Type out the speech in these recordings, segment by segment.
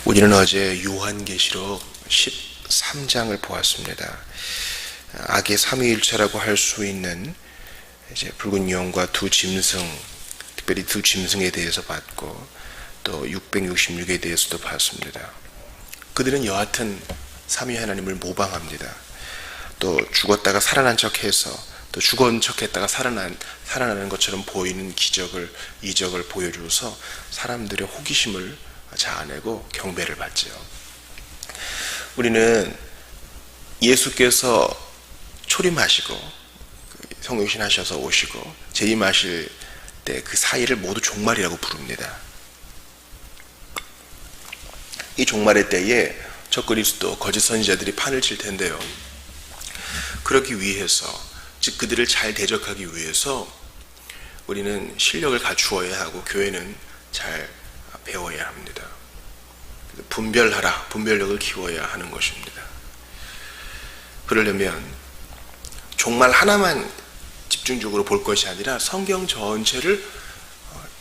우리는 어제 요한계시록 13장을 보았습니다. 악의 삼위일체라고 할 수 있는 이제 붉은 용과 두 짐승, 특별히 두 짐승에 대해서 봤고 또 666에 대해서도 봤습니다. 그들은 여하튼 삼위 하나님을 모방합니다. 또 죽었다가 살아난 척해서 또 죽은 척했다가 살아나는 것처럼 보이는 이적을 보여줘서 사람들의 호기심을 자아내고 경배를 받죠. 우리는 예수께서 초림하시고 성육신 하셔서 오시고 재림하실 때 그 사이를 모두 종말이라고 부릅니다. 이 종말의 때에 적그리스도 거짓 선지자들이 판을 칠 텐데요. 그러기 위해서, 즉 그들을 잘 대적하기 위해서 우리는 실력을 갖추어야 하고 교회는 잘 배워야 합니다. 분별력을 키워야 하는 것입니다. 그러려면 종말 하나만 집중적으로 볼 것이 아니라 성경 전체를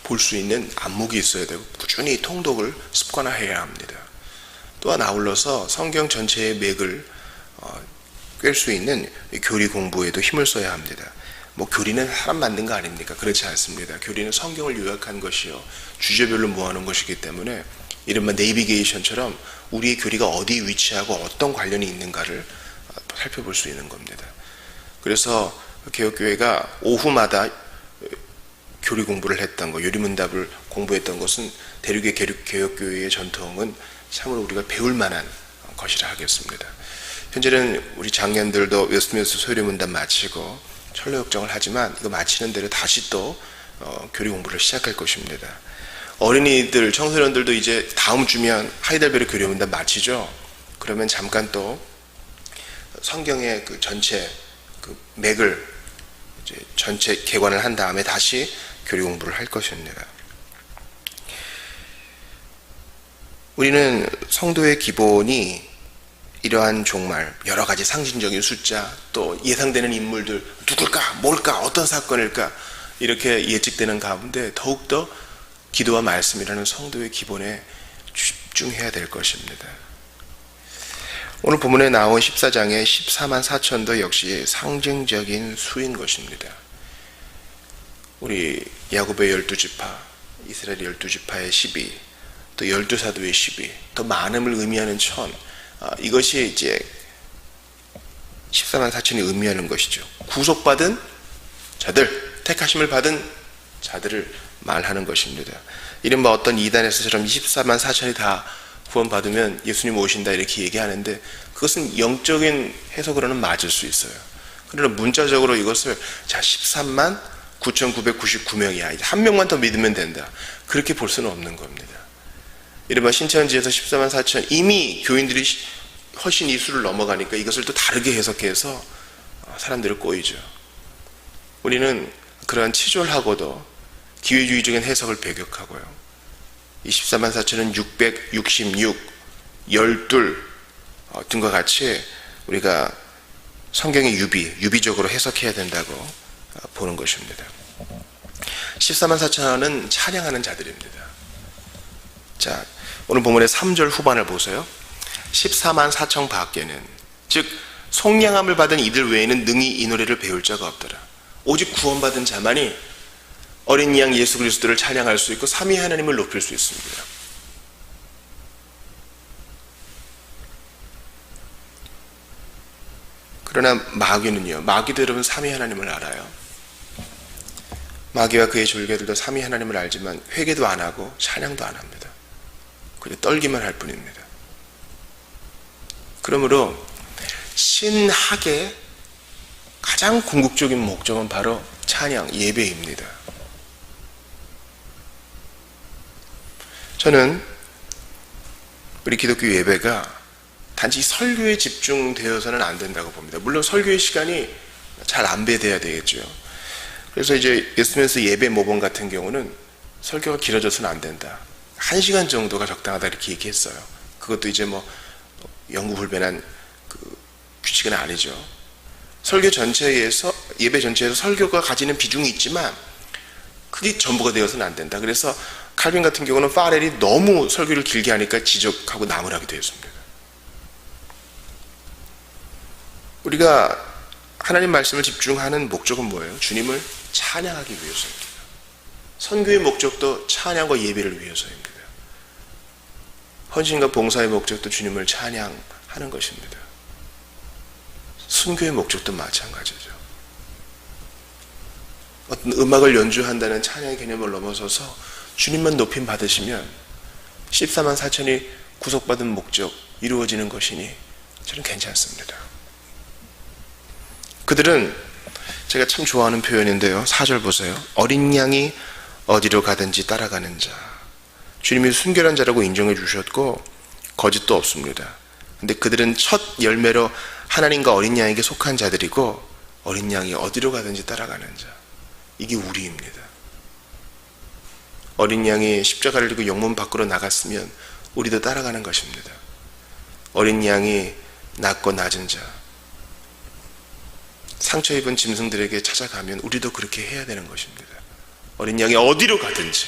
볼 수 있는 안목이 있어야 되고 꾸준히 통독을 습관화해야 합니다. 또한 아울러서 성경 전체의 맥을 꿰 수 있는 교리 공부에도 힘을 써야 합니다. 교리는 사람 만든 거 아닙니까? 그렇지 않습니다. 교리는 성경을 요약한 것이요 주제별로 모아놓은 것이기 때문에 이른바 네이비게이션처럼 우리의 교리가 어디에 위치하고 어떤 관련이 있는가를 살펴볼 수 있는 겁니다. 그래서 개혁교회가 오후마다 교리 공부를 했던 거, 요리문답을 공부했던 것은 대륙의 개혁교회의 전통은 참으로 우리가 배울 만한 것이라 하겠습니다. 현재는 우리 장년들도 웨스트민스터 소요리문답 마치고 철로역정을 하지만 이거 마치는 대로 다시 또 교리 공부를 시작할 것입니다. 어린이들, 청소년들도 이제 다음 주면 하이델베르 교리문답 마치죠. 그러면 잠깐 또 성경의 그 전체 맥을 이제 전체 개관을 한 다음에 다시 교리 공부를 할 것입니다. 우리는 성도의 기본이 이러한 종말, 여러 가지 상징적인 숫자, 또 예상되는 인물들, 누굴까, 뭘까, 어떤 사건일까, 이렇게 예측되는 가운데 더욱더 기도와 말씀이라는 성도의 기본에 집중해야 될 것입니다. 오늘 본문에 나온 14장의 14만 4천도 역시 상징적인 수인 것입니다. 우리 야곱의 12지파, 이스라엘 12지파의 12, 또 12사도의 12, 더 많음을 의미하는 천, 이것이 이제 14만 4천이 의미하는 것이죠. 구속받은 자들, 택하심을 받은 자들을 말하는 것입니다. 이른바 어떤 이단에서처럼 24만 4천이 다 구원받으면 예수님 오신다 이렇게 얘기하는데 그것은 영적인 해석으로는 맞을 수 있어요. 그러나 문자적으로 이것을 13만 9,999명이야. 한 명만 더 믿으면 된다. 그렇게 볼 수는 없는 겁니다. 이른바 신천지에서 14만 4천, 이미 교인들이 훨씬 이 수를 넘어가니까 이것을 또 다르게 해석해서 사람들을 꼬이죠. 우리는 그러한 치졸하고도 기회주의적인 해석을 배격하고요. 이 14만 4천은 666, 12 등과 같이 우리가 성경의 유비적으로 해석해야 된다고 보는 것입니다. 14만 4천은 찬양하는 자들입니다. 자, 오늘 본문의 3절 후반을 보세요. 14만 4천 밖에는, 즉 속량함을 받은 이들 외에는 능히 이 노래를 배울 자가 없더라. 오직 구원받은 자만이 어린 양 예수 그리스도를 찬양할 수 있고 삼위 하나님을 높일 수 있습니다. 그러나 마귀는요, 마귀도 여러분 삼위 하나님을 알아요. 마귀와 그의 졸개들도 삼위 하나님을 알지만 회개도 안 하고 찬양도 안 합니다. 그냥 떨기만 할 뿐입니다. 그러므로 신학의 가장 궁극적인 목적은 바로 찬양, 예배입니다. 저는 우리 기독교 예배가 단지 설교에 집중되어서는 안 된다고 봅니다. 물론 설교의 시간이 잘 안배돼야 되겠죠. 그래서 이제 웨스트민스터 예배 모범 같은 경우는 설교가 길어져서는 안 된다. 1시간 정도가 적당하다 이렇게 얘기했어요. 그것도 이제 영구불변한 규칙은 아니죠. 설교 전체에서, 예배 전체에서 설교가 가지는 비중이 있지만 그게 전부가 되어서는 안 된다. 그래서 칼빈 같은 경우는 파렐이 너무 설교를 길게 하니까 지적하고 나무라게 되었습니다. 우리가 하나님 말씀을 집중하는 목적은 뭐예요? 주님을 찬양하기 위해서입니다. 선교의 목적도 찬양과 예배를 위해서입니다. 헌신과 봉사의 목적도 주님을 찬양하는 것입니다. 순교의 목적도 마찬가지죠. 어떤 음악을 연주한다는 찬양의 개념을 넘어서서 주님만 높임 받으시면 14만 4천이 구속받은 목적 이루어지는 것이니 저는 괜찮습니다. 그들은 제가 참 좋아하는 표현인데요. 4절 보세요. 어린 양이 어디로 가든지 따라가는 자. 주님이 순결한 자라고 인정해 주셨고 거짓도 없습니다. 근데 그들은 첫 열매로 하나님과 어린 양에게 속한 자들이고 어린 양이 어디로 가든지 따라가는 자. 이게 우리입니다. 어린 양이 십자가를 들고 영문 밖으로 나갔으면 우리도 따라가는 것입니다. 어린 양이 낮고 낮은 자, 상처 입은 짐승들에게 찾아가면 우리도 그렇게 해야 되는 것입니다. 어린 양이 어디로 가든지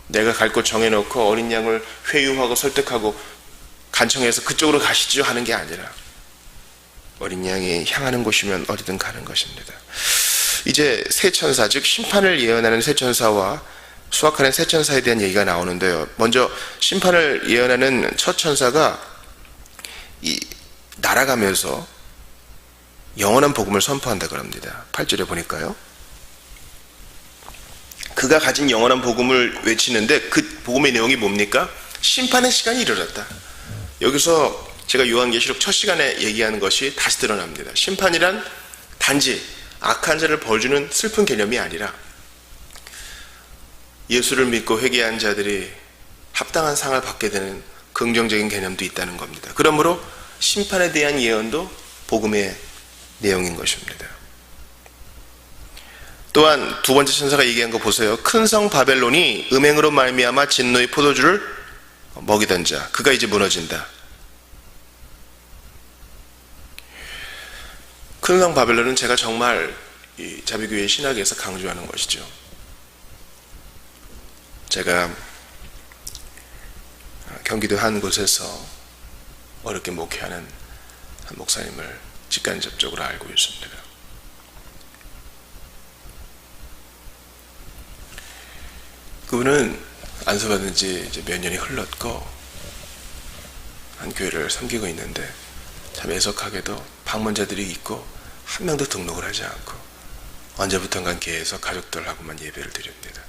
내가 갈 곳 정해놓고 어린 양을 회유하고 설득하고 간청해서 그쪽으로 가시죠 하는 게 아니라 어린 양이 향하는 곳이면 어디든 가는 것입니다. 이제 새 천사, 즉 심판을 예언하는 새 천사와 수확하는 새 천사에 대한 얘기가 나오는데요. 먼저 심판을 예언하는 첫 천사가 날아가면서 영원한 복음을 선포한다고 합니다. 8절에 보니까요. 그가 가진 영원한 복음을 외치는데 그 복음의 내용이 뭡니까? 심판의 시간이 이르렀다. 여기서 제가 요한계시록 첫 시간에 얘기하는 것이 다시 드러납니다. 심판이란 단지 악한 자를 벌주는 슬픈 개념이 아니라 예수를 믿고 회개한 자들이 합당한 상을 받게 되는 긍정적인 개념도 있다는 겁니다. 그러므로 심판에 대한 예언도 복음의 내용인 것입니다. 또한 두 번째 천사가 얘기한 거 보세요. 큰 성 바벨론이 음행으로 말미암아 진노의 포도주를 먹이던 자, 그가 이제 무너진다. 큰 성 바벨론은 제가 정말 이 자비교회 신학에서 강조하는 것이죠. 제가 경기도 한 곳에서 어렵게 목회하는 한 목사님을 직간접적으로 알고 있습니다. 그분은 안수받은 지 이제 몇 년이 흘렀고 한 교회를 섬기고 있는데 참 애석하게도 방문자들이 있고 한 명도 등록을 하지 않고 언제부턴가 교회에서 가족들하고만 예배를 드립니다.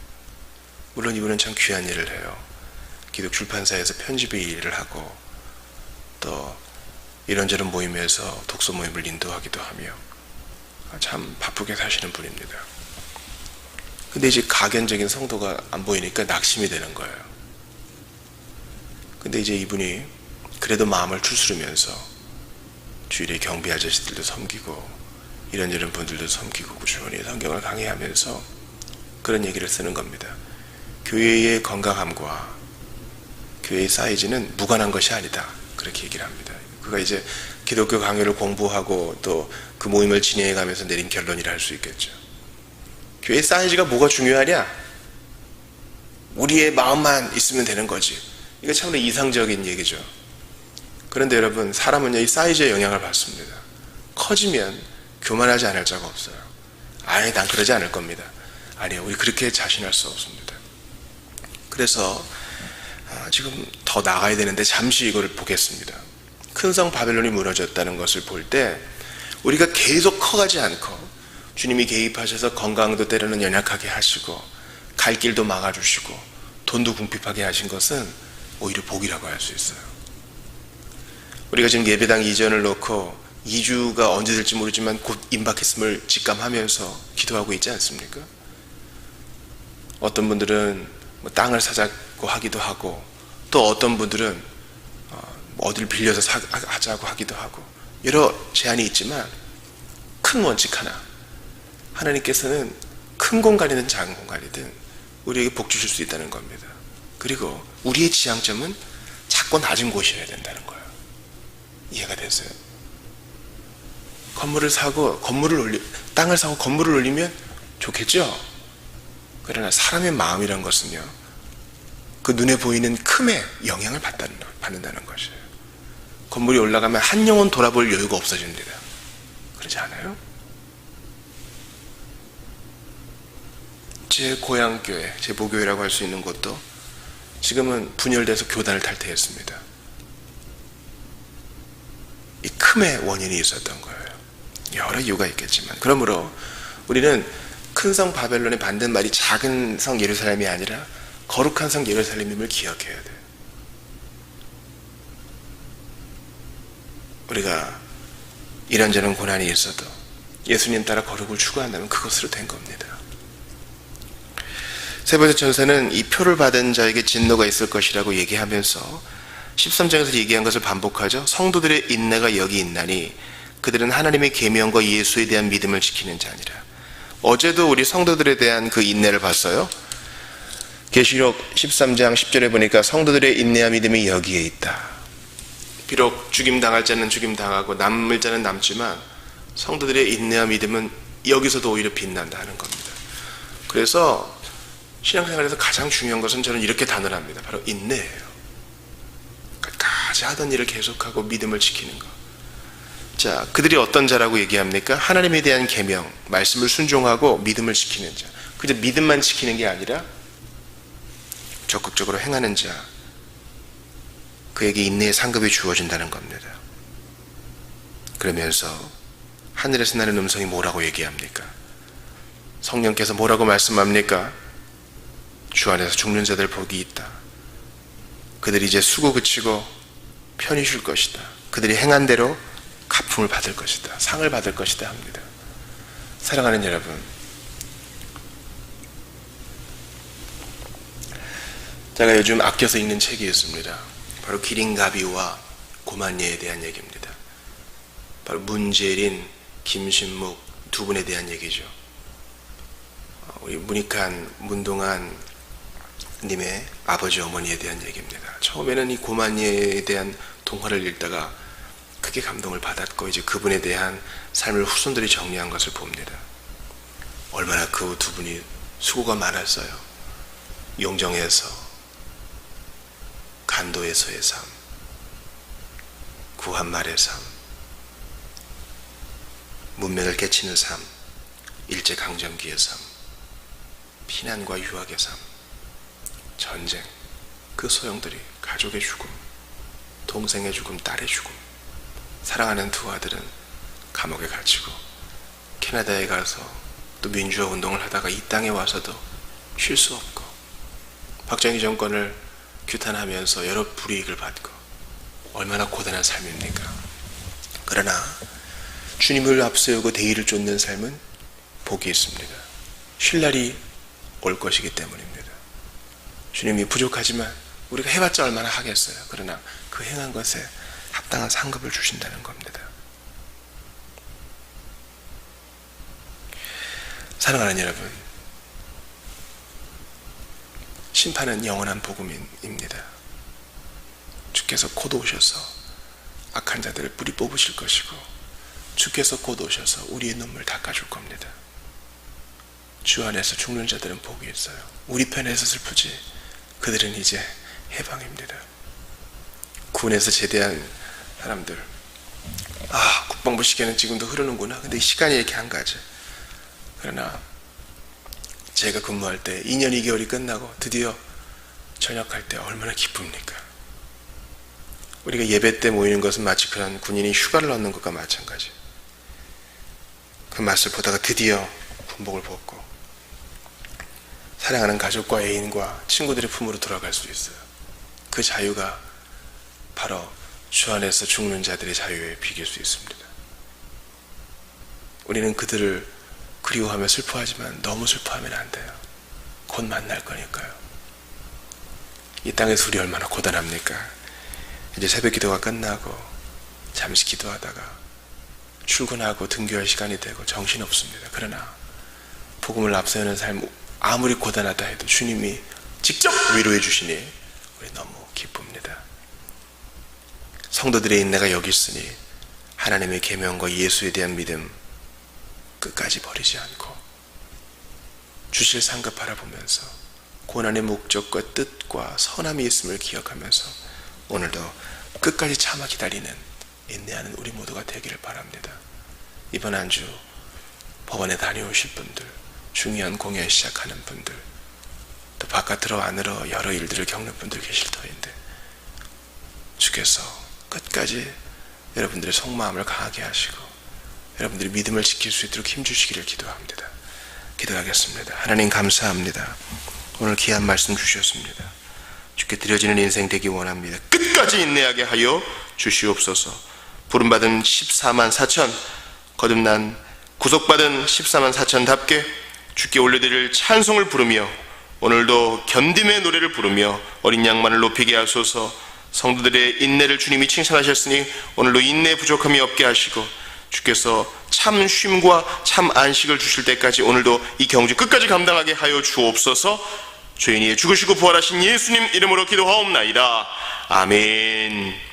물론 이분은 참 귀한 일을 해요. 기독 출판사에서 편집의 일을 하고 또 이런저런 모임에서 독서 모임을 인도하기도 하며 참 바쁘게 사시는 분입니다. 근데 이제 가견적인 성도가 안 보이니까 낙심이 되는 거예요. 근데 이제 이분이 그래도 마음을 추스르면서 주일에 경비 아저씨들도 섬기고 이런저런 분들도 섬기고 꾸준히 성경을 강의하면서 그런 얘기를 쓰는 겁니다. 교회의 건강함과 교회의 사이즈는 무관한 것이 아니다. 그렇게 얘기를 합니다. 그가 이제 기독교 강의를 공부하고 또 그 모임을 진행해 가면서 내린 결론이라 할 수 있겠죠. 교회 사이즈가 뭐가 중요하냐? 우리의 마음만 있으면 되는 거지. 이거 참으로 이상적인 얘기죠. 그런데 여러분, 사람은요, 이 사이즈의 영향을 받습니다. 커지면 교만하지 않을 자가 없어요. 아니, 난 그러지 않을 겁니다. 아니요, 우리 그렇게 자신할 수 없습니다. 그래서 지금 더 나가야 되는데 잠시 이걸 보겠습니다. 큰 성 바벨론이 무너졌다는 것을 볼 때 우리가 계속 커가지 않고 주님이 개입하셔서 건강도 때로는 연약하게 하시고 갈 길도 막아주시고 돈도 궁핍하게 하신 것은 오히려 복이라고 할 수 있어요. 우리가 지금 예배당 이전을 놓고 2주가 언제 될지 모르지만 곧 임박했음을 직감하면서 기도하고 있지 않습니까? 어떤 분들은 뭐 땅을 사자고 하기도 하고 또 어떤 분들은 어디를 빌려서 하자고 하기도 하고 여러 제한이 있지만 큰 원칙 하나, 하나님께서는 큰 공간이든 작은 공간이든 우리에게 복 주실 수 있다는 겁니다. 그리고 우리의 지향점은 작고 낮은 곳이어야 된다는 거예요. 이해가 되세요? 건물을 사고 땅을 사고 건물을 올리면 좋겠죠? 그러나 사람의 마음이란 것은요, 그 눈에 보이는 큼에 영향을 받는다는 것이에요. 건물이 올라가면 한 영혼 돌아볼 여유가 없어집니다. 그렇지 않아요? 제 고향교회, 제 모교회라고 할 수 있는 곳도 지금은 분열돼서 교단을 탈퇴했습니다. 이 큼의 원인이 있었던 거예요. 여러 이유가 있겠지만, 그러므로 우리는 큰 성 바벨론의 반대말이 작은 성 예루살렘이 아니라 거룩한 성 예루살렘임을 기억해야 돼요. 우리가 이런저런 고난이 있어도 예수님 따라 거룩을 추구한다면 그것으로 된 겁니다. 세 번째 천사는 이 표를 받은 자에게 진노가 있을 것이라고 얘기하면서 13장에서 얘기한 것을 반복하죠. 성도들의 인내가 여기 있나니 그들은 하나님의 계명과 예수에 대한 믿음을 지키는 자니라. 어제도 우리 성도들에 대한 그 인내를 봤어요. 계시록 13장 10절에 보니까 성도들의 인내와 믿음이 여기에 있다. 비록 죽임당할 자는 죽임당하고 남을 자는 남지만 성도들의 인내와 믿음은 여기서도 오히려 빛난다 하는 겁니다. 그래서 신앙생활에서 가장 중요한 것은 저는 이렇게 단언합니다. 바로 인내예요. 끝까지 하던 일을 계속하고 믿음을 지키는 것. 자, 그들이 어떤 자라고 얘기합니까? 하나님에 대한 계명, 말씀을 순종하고 믿음을 지키는 자. 그저 믿음만 지키는 게 아니라 적극적으로 행하는 자. 그에게 인내의 상급이 주어진다는 겁니다. 그러면서 하늘에서 나는 음성이 뭐라고 얘기합니까? 성령께서 뭐라고 말씀합니까? 주 안에서 죽는 자들 복이 있다. 그들이 이제 수고 그치고 편히 쉴 것이다. 그들이 행한 대로 가품을 받을 것이다. 상을 받을 것이다 합니다. 사랑하는 여러분, 제가 요즘 아껴서 읽는 책이 있습니다. 바로 기린가비와 고만예에 대한 얘기입니다. 바로 문재린, 김신묵 두 분에 대한 얘기죠. 우리 문익한, 문동한 님의 아버지 어머니에 대한 얘기입니다. 처음에는 이 고만예에 대한 동화를 읽다가 크게 감동을 받았고 이제 그분에 대한 삶을 후손들이 정리한 것을 봅니다. 얼마나 그 두 분이 수고가 많았어요. 용정에서, 간도에서의 삶, 구한말의 삶, 문명을 깨치는 삶, 일제강점기의 삶, 피난과 유학의 삶, 전쟁, 그 소용돌이, 가족의 죽음, 동생의 죽음, 딸의 죽음, 사랑하는 두 아들은 감옥에 갇히고 캐나다에 가서 또 민주화 운동을 하다가 이 땅에 와서도 쉴 수 없고 박정희 정권을 규탄하면서 여러 불이익을 받고 얼마나 고단한 삶입니까? 그러나 주님을 앞세우고 대의를 쫓는 삶은 복이 있습니다. 쉴 날이 올 것이기 때문입니다. 주님이 부족하지만 우리가 해봤자 얼마나 하겠어요. 그러나 그 행한 것에 합당한 상급을 주신다는 겁니다. 사랑하는 여러분, 심판은 영원한 복음입니다. 주께서 곧 오셔서 악한 자들을 뿌리 뽑으실 것이고 주께서 곧 오셔서 우리의 눈물 닦아줄 겁니다. 주 안에서 죽는 자들은 복이 있어요. 우리 편에서 슬프지 그들은 이제 해방입니다. 군에서 제대한 사람들, 국방부 시계는 지금도 흐르는구나. 근데 이 시간이 이렇게 한 가지. 그러나 제가 근무할 때 2년 2개월이 끝나고 드디어 전역할 때 얼마나 기쁩니까? 우리가 예배 때 모이는 것은 마치 그런 군인이 휴가를 얻는 것과 마찬가지. 그 맛을 보다가 드디어 군복을 벗고 사랑하는 가족과 애인과 친구들의 품으로 돌아갈 수 있어요. 그 자유가 바로 주 안에서 죽는 자들의 자유에 비길 수 있습니다. 우리는 그들을 그리워하며 슬퍼하지만 너무 슬퍼하면 안 돼요. 곧 만날 거니까요. 이 땅에서 우리 얼마나 고단합니까? 이제 새벽 기도가 끝나고 잠시 기도하다가 출근하고 등교할 시간이 되고 정신없습니다. 그러나 복음을 앞세우는 삶 아무리 고단하다 해도 주님이 직접 위로해 주시니 우리 너무 기쁩니다. 성도들의 인내가 여기 있으니 하나님의 계명과 예수에 대한 믿음 끝까지 버리지 않고 주실 상급 바라보면서 고난의 목적과 뜻과 선함이 있음을 기억하면서 오늘도 끝까지 참아 기다리는 인내하는 우리 모두가 되기를 바랍니다. 이번 한 주 법원에 다녀오실 분들, 중요한 공연 시작하는 분들, 또 바깥으로 안으로 여러 일들을 겪는 분들 계실 터인데 주께서 끝까지 여러분들의 속마음을 강하게 하시고 여러분들의 믿음을 지킬 수 있도록 힘주시기를 기도합니다. 기도하겠습니다. 하나님 감사합니다. 오늘 귀한 말씀 주셨습니다. 주께 드려지는 인생 되기 원합니다. 끝까지 인내하게 하여 주시옵소서. 부름받은 14만 4천, 거듭난 구속받은 14만 4천답게 주께 올려드릴 찬송을 부르며 오늘도 견딤의 노래를 부르며 어린 양만을 높이게 하소서. 성도들의 인내를 주님이 칭찬하셨으니 오늘도 인내 부족함이 없게 하시고 주께서 참 쉼과 참 안식을 주실 때까지 오늘도 이 경주 끝까지 감당하게 하여 주옵소서. 죄인이 죽으시고 부활하신 예수님 이름으로 기도하옵나이다. 아멘.